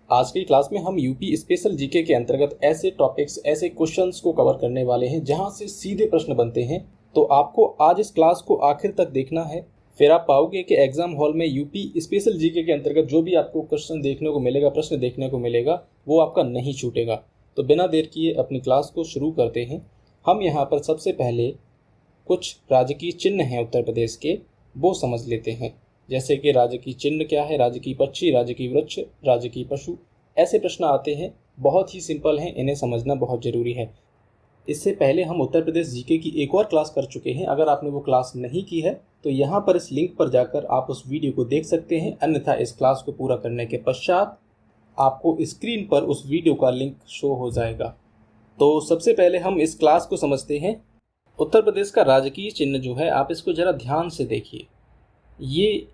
आज की क्लास में हम यूपी स्पेशल जीके के अंतर्गत ऐसे टॉपिक्स, ऐसे क्वेश्चंस को कवर करने वाले हैं जहां से सीधे प्रश्न बनते हैं। तो आपको आज इस क्लास को आखिर तक देखना है, फिर आप पाओगे कि एग्जाम हॉल में यूपी स्पेशल जीके के अंतर्गत जो भी आपको क्वेश्चन देखने को मिलेगा, प्रश्न देखने को मिलेगा, वो आपका नहीं छूटेगा। तो बिना देर किए अपनी क्लास को शुरू करते हैं। हम यहाँ पर सबसे पहले कुछ राजकीय चिन्ह हैं उत्तर प्रदेश के, वो समझ लेते हैं। जैसे कि राजकीय चिन्ह क्या है, राजकीय पक्षी, राजकीय वृक्ष, राजकीय पशु, ऐसे प्रश्न आते हैं। बहुत ही सिंपल हैं, इन्हें समझना बहुत ज़रूरी है। इससे पहले हम उत्तर प्रदेश जीके की एक और क्लास कर चुके हैं। अगर आपने वो क्लास नहीं की है तो यहाँ पर इस लिंक पर जाकर आप उस वीडियो को देख सकते हैं। अन्यथा इस क्लास को पूरा करने के पश्चात आपको स्क्रीन पर उस वीडियो का लिंक शो हो जाएगा। तो सबसे पहले हम इस क्लास को समझते हैं। उत्तर प्रदेश का राजकीय चिन्ह जो है, आप इसको ज़रा ध्यान से देखिए। ये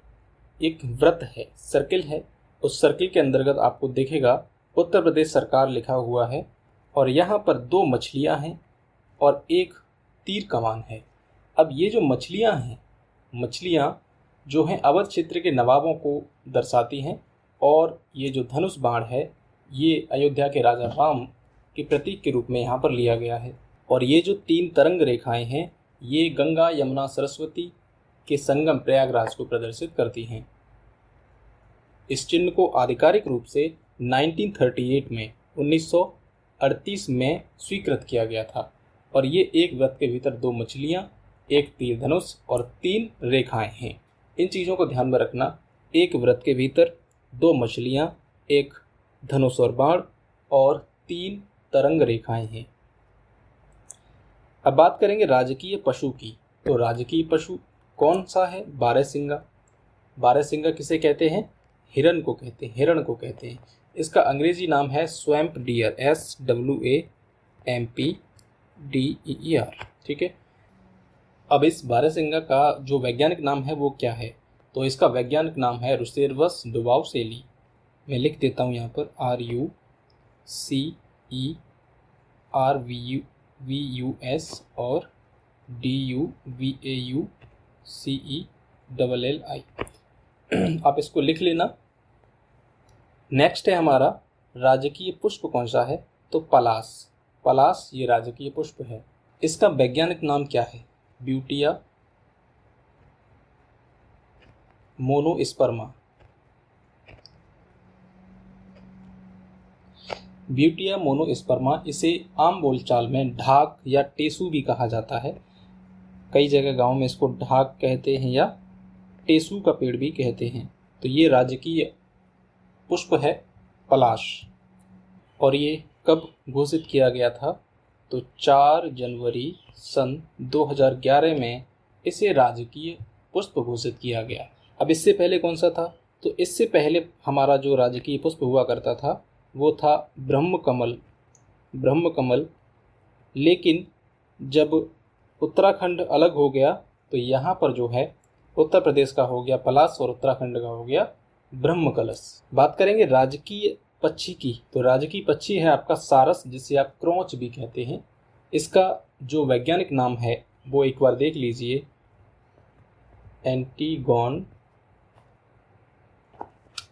एक वृत्त है, सर्किल है। उस सर्किल के अंतर्गत आपको दिखेगा उत्तर प्रदेश सरकार लिखा हुआ है, और यहाँ पर दो मछलियाँ हैं और एक तीर कमान है। अब ये जो मछलियाँ हैं, मछलियाँ जो हैं अवध क्षेत्र के नवाबों को दर्शाती हैं, और ये जो धनुष बाण है ये अयोध्या के राजा राम के प्रतीक के रूप में यहाँ पर लिया गया है। और ये जो तीन तरंग रेखाएं हैं ये गंगा, यमुना, सरस्वती के संगम प्रयागराज को प्रदर्शित करती हैं। इस चिन्ह को आधिकारिक रूप से 1938 में 1938 में स्वीकृत किया गया था। और ये एक वृत्त के भीतर दो मछलियाँ, एक तीर धनुष और तीन रेखाएं हैं। इन चीज़ों को ध्यान में रखना। एक वृत्त के भीतर दो मछलियाँ, एक धनुष और बाण और तीन तरंग रेखाएं हैं। अब बात करेंगे राजकीय पशु की। तो राजकीय पशु कौन सा है? बारहसिंगा। बारहसिंगा किसे कहते हैं? हिरण को कहते हैं, हिरण को कहते हैं। इसका अंग्रेजी नाम है स्वैम्प डियर, SWAMPDEER। ठीक है। अब इस बारहसिंगा का जो वैज्ञानिक नाम है वो क्या है? तो इसका वैज्ञानिक नाम है रुसेरवस डुबाउसेली। मैं लिख देता हूँ यहाँ पर RUCERVUS और DUVAUCELLI। आप इसको लिख लेना। नेक्स्ट है हमारा राजकीय पुष्प कौन सा है? तो पलाश। पलाश ये राजकीय पुष्प है। इसका वैज्ञानिक नाम क्या है? Butea monosperma. ब्यूटिया मोनोस्पर्मा, इसे आम बोलचाल में ढाक या टेसू भी कहा जाता है। कई जगह गांव में इसको ढाक कहते हैं या टेसू का पेड़ भी कहते हैं। तो ये राजकीय पुष्प है पलाश। और ये कब घोषित किया गया था? तो 4 जनवरी सन 2011 में इसे राजकीय पुष्प घोषित किया गया। अब इससे पहले कौन सा था? तो इससे पहले हमारा जो राजकीय पुष्प हुआ करता था वो था ब्रह्मकमल। ब्रह्मकमल। लेकिन जब उत्तराखंड अलग हो गया तो यहाँ पर जो है उत्तर प्रदेश का हो गया पलाश और उत्तराखंड का हो गया ब्रह्मकलश। बात करेंगे राजकीय पक्षी की। तो राजकीय पक्षी है आपका सारस, जिसे आप क्रोंच भी कहते हैं। इसका जो वैज्ञानिक नाम है वो एक बार देख लीजिए, एंटीगोन,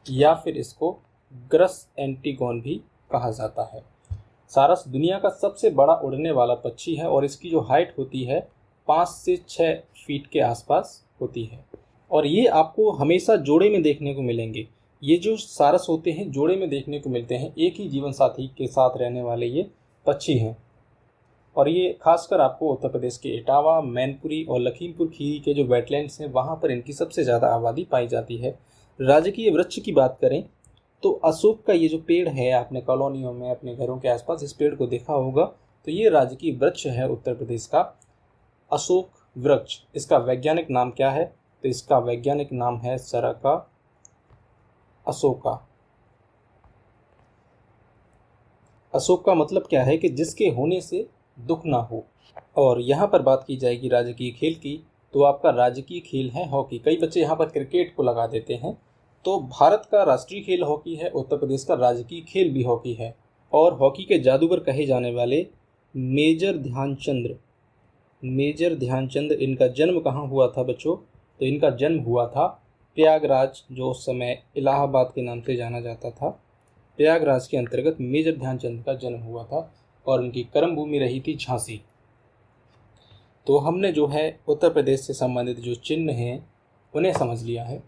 या फिर इसको ग्रस एंटीगोन भी कहा जाता है। सारस दुनिया का सबसे बड़ा उड़ने वाला पक्षी है और इसकी जो हाइट होती है 5 से 6 फीट के आसपास होती है। और ये आपको हमेशा जोड़े में देखने को मिलेंगे। ये जो सारस होते हैं जोड़े में देखने को मिलते हैं, एक ही जीवन साथी के साथ रहने वाले ये पक्षी हैं। और ये खासकर आपको उत्तर प्रदेश के इटावा, मैनपुरी और लखीमपुर खीरी के जो वेटलैंड्स हैं वहाँ पर इनकी सबसे ज़्यादा आबादी पाई जाती है। राजकीय वृक्ष की बात करें तो अशोक का ये जो पेड़ है, आपने कॉलोनियों में अपने घरों के आसपास इस पेड़ को देखा होगा। तो ये राजकीय वृक्ष है उत्तर प्रदेश का, अशोक वृक्ष। इसका वैज्ञानिक नाम क्या है? तो इसका वैज्ञानिक नाम है सरका अशोका। अशोक का मतलब क्या है? कि जिसके होने से दुख ना हो। और यहाँ पर बात की जाएगी राजकीय खेल की, तो आपका राजकीय खेल है हॉकी। कई बच्चे यहाँ पर क्रिकेट को लगा देते हैं। तो भारत का राष्ट्रीय खेल हॉकी है, उत्तर प्रदेश का राजकीय खेल भी हॉकी है। और हॉकी के जादूगर कहे जाने वाले मेजर ध्यानचंद, इनका जन्म कहाँ हुआ था बच्चों? तो इनका जन्म हुआ था प्रयागराज, जो उस समय इलाहाबाद के नाम से जाना जाता था। प्रयागराज के अंतर्गत मेजर ध्यानचंद का जन्म हुआ था और उनकी कर्म भूमि रही थी झांसी। तो हमने जो है उत्तर प्रदेश से संबंधित जो चिन्ह हैं उन्हें समझ लिया है।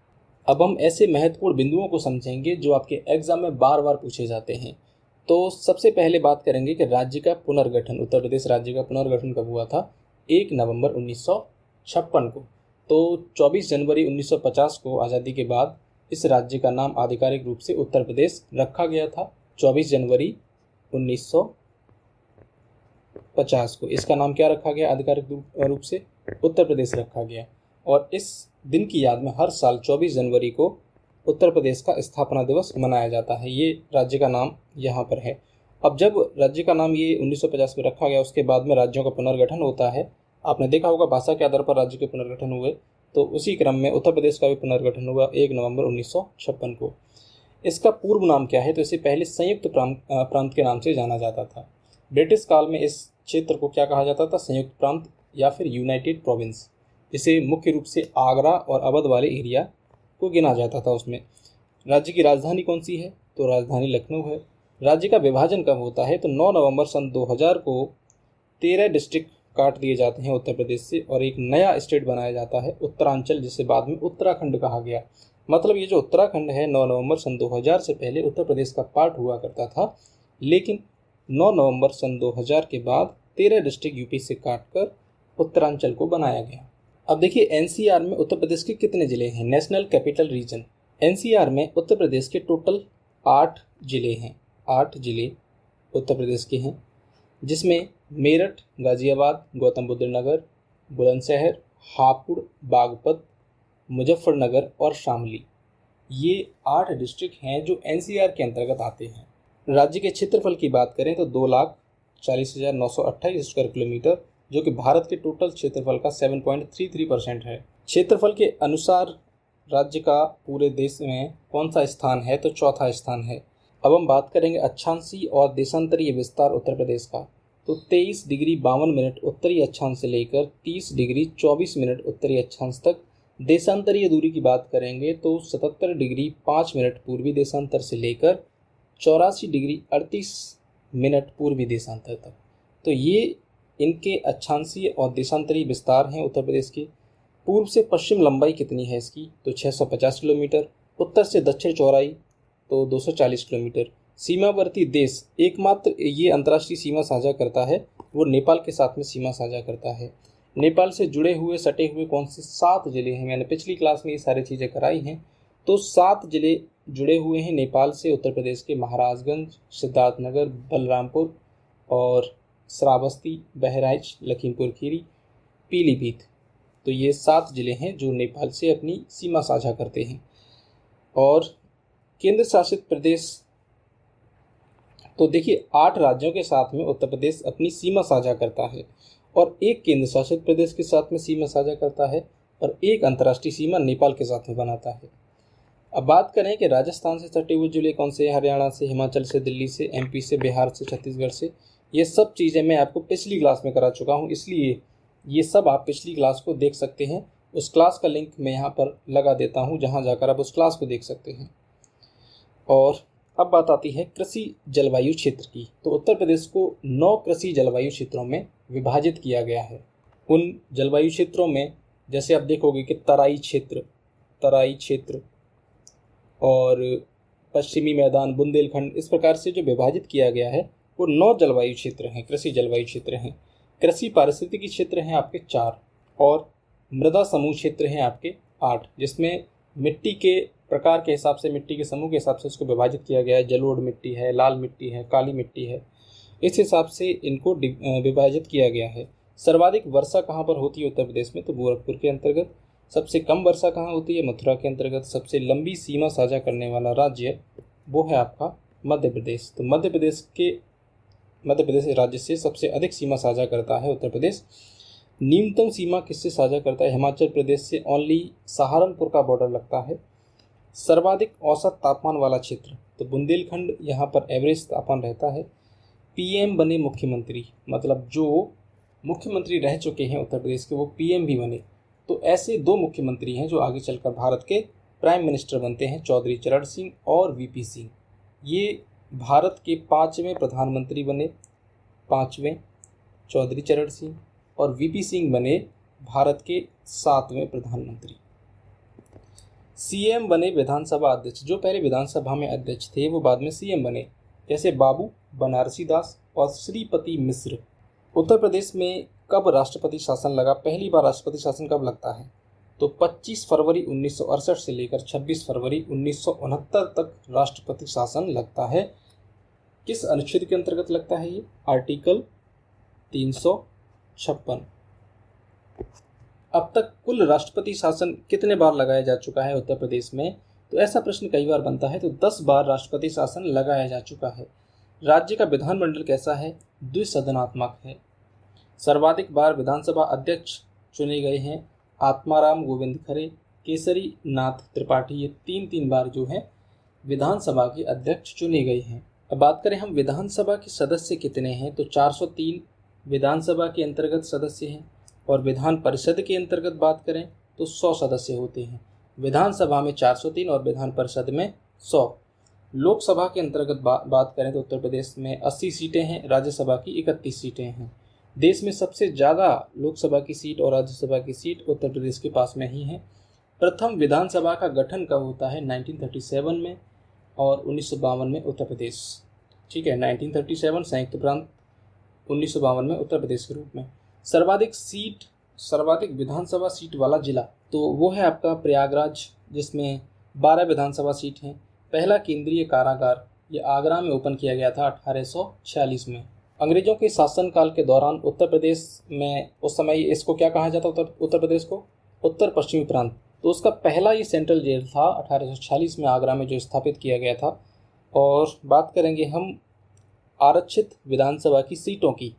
अब हम ऐसे महत्वपूर्ण बिंदुओं को समझेंगे जो आपके एग्जाम में बार बार पूछे जाते हैं। तो सबसे पहले बात करेंगे कि राज्य का पुनर्गठन, उत्तर प्रदेश राज्य का पुनर्गठन कब हुआ था? 1 नवंबर 1956 को। तो 24 जनवरी 1950 को आज़ादी के बाद इस राज्य का नाम आधिकारिक रूप से उत्तर प्रदेश रखा गया था। 24 जनवरी 1950 को इसका नाम क्या रखा गया? आधिकारिक रूप से उत्तर प्रदेश रखा गया। और इस दिन की याद में हर साल 24 जनवरी को उत्तर प्रदेश का स्थापना दिवस मनाया जाता है। ये राज्य का नाम यहाँ पर है। अब जब राज्य का नाम ये 1950 में रखा गया, उसके बाद में राज्यों का पुनर्गठन होता है। आपने देखा होगा भाषा के आधार पर राज्य के पुनर्गठन हुए, तो उसी क्रम में उत्तर प्रदेश का भी पुनर्गठन हुआ 1 नवंबर 1956 को। इसका पूर्व नाम क्या है? तो इसे पहले संयुक्त प्रांत के नाम से जाना जाता था। ब्रिटिश काल में इस क्षेत्र को क्या कहा जाता था? संयुक्त प्रांत या फिर यूनाइटेड प्रोविंस। इसे मुख्य रूप से आगरा और अवध वाले एरिया को गिना जाता था उसमें। राज्य की राजधानी कौन सी है? तो राजधानी लखनऊ है। राज्य का विभाजन कब होता है? तो 9 नवंबर सन 2000 को 13 डिस्ट्रिक्ट काट दिए जाते हैं उत्तर प्रदेश से और एक नया स्टेट बनाया जाता है उत्तरांचल, जिसे बाद में उत्तराखंड कहा गया। मतलब ये जो उत्तराखंड है 9 नवंबर सन 2000 से पहले उत्तर प्रदेश का पार्ट हुआ करता था, लेकिन 9 नवंबर सन 2000 के बाद 13 डिस्ट्रिक्ट यूपी से काटकर उत्तरांचल को बनाया गया। अब देखिए एनसीआर में उत्तर प्रदेश के कितने ज़िले हैं? नेशनल कैपिटल रीजन एनसीआर में उत्तर प्रदेश के टोटल 8 ज़िले हैं। 8 ज़िले उत्तर प्रदेश के हैं, जिसमें मेरठ, गाज़ियाबाद, गौतम बुद्ध नगर, बुलंदशहर, हापुड़, बागपत, मुजफ्फरनगर और शामली। ये 8 डिस्ट्रिक्ट हैं जो एनसीआर के अंतर्गत आते हैं। राज्य के क्षेत्रफल की बात करें तो 2,40,928 स्क्वायर किलोमीटर, जो कि भारत के टोटल क्षेत्रफल का 7.33% है। क्षेत्रफल के अनुसार राज्य का पूरे देश में कौन सा स्थान है? तो चौथा स्थान है। अब हम बात करेंगे अक्षांशीय और देशांतरीय विस्तार उत्तर प्रदेश का। तो 23 डिग्री 52 मिनट उत्तरी अक्षांश से लेकर 30 डिग्री 24 मिनट उत्तरी अक्षांश तक। देशांतरीय दूरी की बात करेंगे तो 77 डिग्री 5 मिनट पूर्वी देशांतर से लेकर 84 डिग्री 38 मिनट पूर्वी देशांतर तक। तो ये इनके अक्षांशीय और देशांतरीय विस्तार हैं उत्तर प्रदेश के। पूर्व से पश्चिम लंबाई कितनी है इसकी? तो 650 किलोमीटर। उत्तर से दक्षिण चौड़ाई तो 240 किलोमीटर। सीमावर्ती देश एकमात्र ये अंतर्राष्ट्रीय सीमा साझा करता है, वो नेपाल के साथ में सीमा साझा करता है। नेपाल से जुड़े हुए सटे हुए कौन से 7 ज़िले हैं? मैंने पिछली क्लास में ये सारी चीज़ें कराई हैं। तो 7 ज़िले जुड़े हुए हैं नेपाल से उत्तर प्रदेश के। महाराजगंज, सिद्धार्थनगर, बलरामपुर और श्रावस्ती, बहराइच, लखीमपुर खीरी, पीलीभीत। तो ये 7 ज़िले हैं जो नेपाल से अपनी सीमा साझा करते हैं। और केंद्र शासित प्रदेश, तो देखिए 8 राज्यों के साथ में उत्तर प्रदेश अपनी सीमा साझा करता है और एक केंद्र शासित प्रदेश के साथ में सीमा साझा करता है और एक अंतर्राष्ट्रीय सीमा नेपाल के साथ में बनाता है। अब बात करें कि राजस्थान से सटे हुए जिले कौन से? हरियाणा से, हिमाचल से, दिल्ली से, एमपी से, बिहार से, छत्तीसगढ़ से। ये सब चीज़ें मैं आपको पिछली क्लास में करा चुका हूँ, इसलिए ये सब आप पिछली क्लास को देख सकते हैं। उस क्लास का लिंक मैं यहाँ पर लगा देता हूँ, जहाँ जाकर आप उस क्लास को देख सकते हैं। और अब बात आती है कृषि जलवायु क्षेत्र की। तो उत्तर प्रदेश को 9 कृषि जलवायु क्षेत्रों में विभाजित किया गया है। उन जलवायु क्षेत्रों में जैसे आप देखोगे कि तराई क्षेत्र और पश्चिमी मैदान, बुंदेलखंड, इस प्रकार से जो विभाजित किया गया है वो 9 जलवायु क्षेत्र हैं, कृषि जलवायु क्षेत्र हैं। कृषि पारिस्थितिकी क्षेत्र हैं आपके 4 और मृदा समूह क्षेत्र हैं आपके 8, जिसमें मिट्टी के प्रकार के हिसाब से, मिट्टी के समूह के हिसाब से इसको विभाजित किया गया है। जलोढ़ मिट्टी है, लाल मिट्टी है, काली मिट्टी है, इस हिसाब से इनको विभाजित किया गया है। सर्वाधिक वर्षा कहाँ पर होती है उत्तर प्रदेश में? तो गोरखपुर के अंतर्गत। सबसे कम वर्षा कहाँ होती है? मथुरा के अंतर्गत। सबसे लंबी सीमा साझा करने वाला राज्य वो है आपका मध्य प्रदेश। तो मध्य प्रदेश राज्य से सबसे अधिक सीमा साझा करता है उत्तर प्रदेश। न्यूनतम सीमा किससे साझा करता है? हिमाचल प्रदेश से ओनली सहारनपुर का बॉर्डर लगता है। सर्वाधिक औसत तापमान वाला क्षेत्र तो बुंदेलखंड, यहाँ पर एवरेज तापमान रहता है। पीएम बने मुख्यमंत्री, मतलब जो मुख्यमंत्री रह चुके हैं उत्तर प्रदेश के वो पीएम भी बने। तो ऐसे 2 मुख्यमंत्री हैं जो आगे चलकर भारत के प्राइम मिनिस्टर बनते हैं, चौधरी चरण सिंह और वीपी सिंह। ये भारत के 5वें प्रधानमंत्री बने, 5वें चौधरी चरण सिंह, और वीपी सिंह बने भारत के 7वें प्रधानमंत्री। सीएम बने विधानसभा अध्यक्ष, जो पहले विधानसभा में अध्यक्ष थे वो बाद में सीएम बने, जैसे बाबू बनारसी दास और श्रीपति मिश्र। उत्तर प्रदेश में कब राष्ट्रपति शासन लगा? पहली बार राष्ट्रपति शासन कब लगता है? तो 25 फरवरी 1968 से लेकर 26 फरवरी 1969 तक राष्ट्रपति शासन लगता है। किस अनुच्छेद के अंतर्गत लगता है ये? आर्टिकल 356। अब तक कुल राष्ट्रपति शासन कितने बार लगाया जा चुका है उत्तर प्रदेश में? तो ऐसा प्रश्न कई बार बनता है, तो 10 बार राष्ट्रपति शासन लगाया जा चुका है। राज्य का विधानमंडल कैसा है? द्विसदनात्मक है। सर्वाधिक बार विधानसभा अध्यक्ष चुने गए हैं आत्माराम गोविंद खरे, केसरी नाथ त्रिपाठी, ये 3 बार जो है विधानसभा के अध्यक्ष चुने गए हैं। अब बात करें हम विधानसभा के सदस्य कितने हैं, तो 403 विधानसभा के अंतर्गत सदस्य हैं, और विधान परिषद के अंतर्गत बात करें तो 100 सदस्य होते हैं। विधानसभा में 403 और विधान परिषद में 100। लोकसभा के अंतर्गत बात करें तो उत्तर प्रदेश में 80 सीटें हैं, राज्यसभा की 31 सीटें हैं। देश में सबसे ज़्यादा लोकसभा की सीट और राज्यसभा की सीट उत्तर प्रदेश के पास में ही है। प्रथम विधानसभा का गठन कब होता है? 1937 में और 1952 में उत्तर प्रदेश। ठीक है, 1937 संयुक्त प्रांत, 1952 में उत्तर प्रदेश के रूप में। सर्वाधिक विधानसभा सीट वाला जिला तो वो है आपका प्रयागराज, जिसमें 12 विधानसभा सीट हैं। पहला केंद्रीय कारागार ये आगरा में ओपन किया गया था 1846 में। अंग्रेजों के शासनकाल के दौरान उत्तर प्रदेश में उस समय इसको क्या कहा जाता? उत्तर प्रदेश को उत्तर पश्चिमी प्रांत। तो उसका पहला ये सेंट्रल जेल था 1846 में आगरा में जो स्थापित किया गया था। और बात करेंगे हम आरक्षित विधानसभा की सीटों की,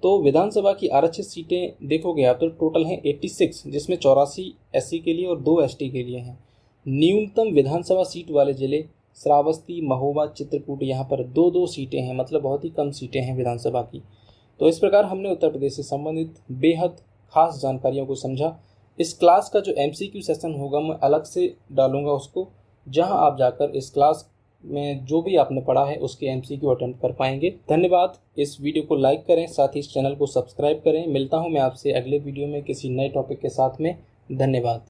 तो विधानसभा की आरक्षित सीटें देखोगे आप तो टोटल हैं 86, जिसमें 84 एससी के लिए और 2 एसटी के लिए हैं। न्यूनतम विधानसभा सीट वाले जिले श्रावस्ती, महोबा, चित्रकूट, यहाँ पर 2-2 सीटें हैं, मतलब बहुत ही कम सीटें हैं विधानसभा की। तो इस प्रकार हमने उत्तर प्रदेश से संबंधित बेहद खास जानकारियों को समझा। इस क्लास का जो MCQ सेशन होगा मैं अलग से डालूंगा उसको, जहां आप जाकर इस क्लास में जो भी आपने पढ़ा है उसके MCQ अटेम्प्ट कर पाएंगे। धन्यवाद। इस वीडियो को लाइक करें, साथ ही इस चैनल को सब्सक्राइब करें। मिलता हूं मैं आपसे अगले वीडियो में किसी नए टॉपिक के साथ में। धन्यवाद।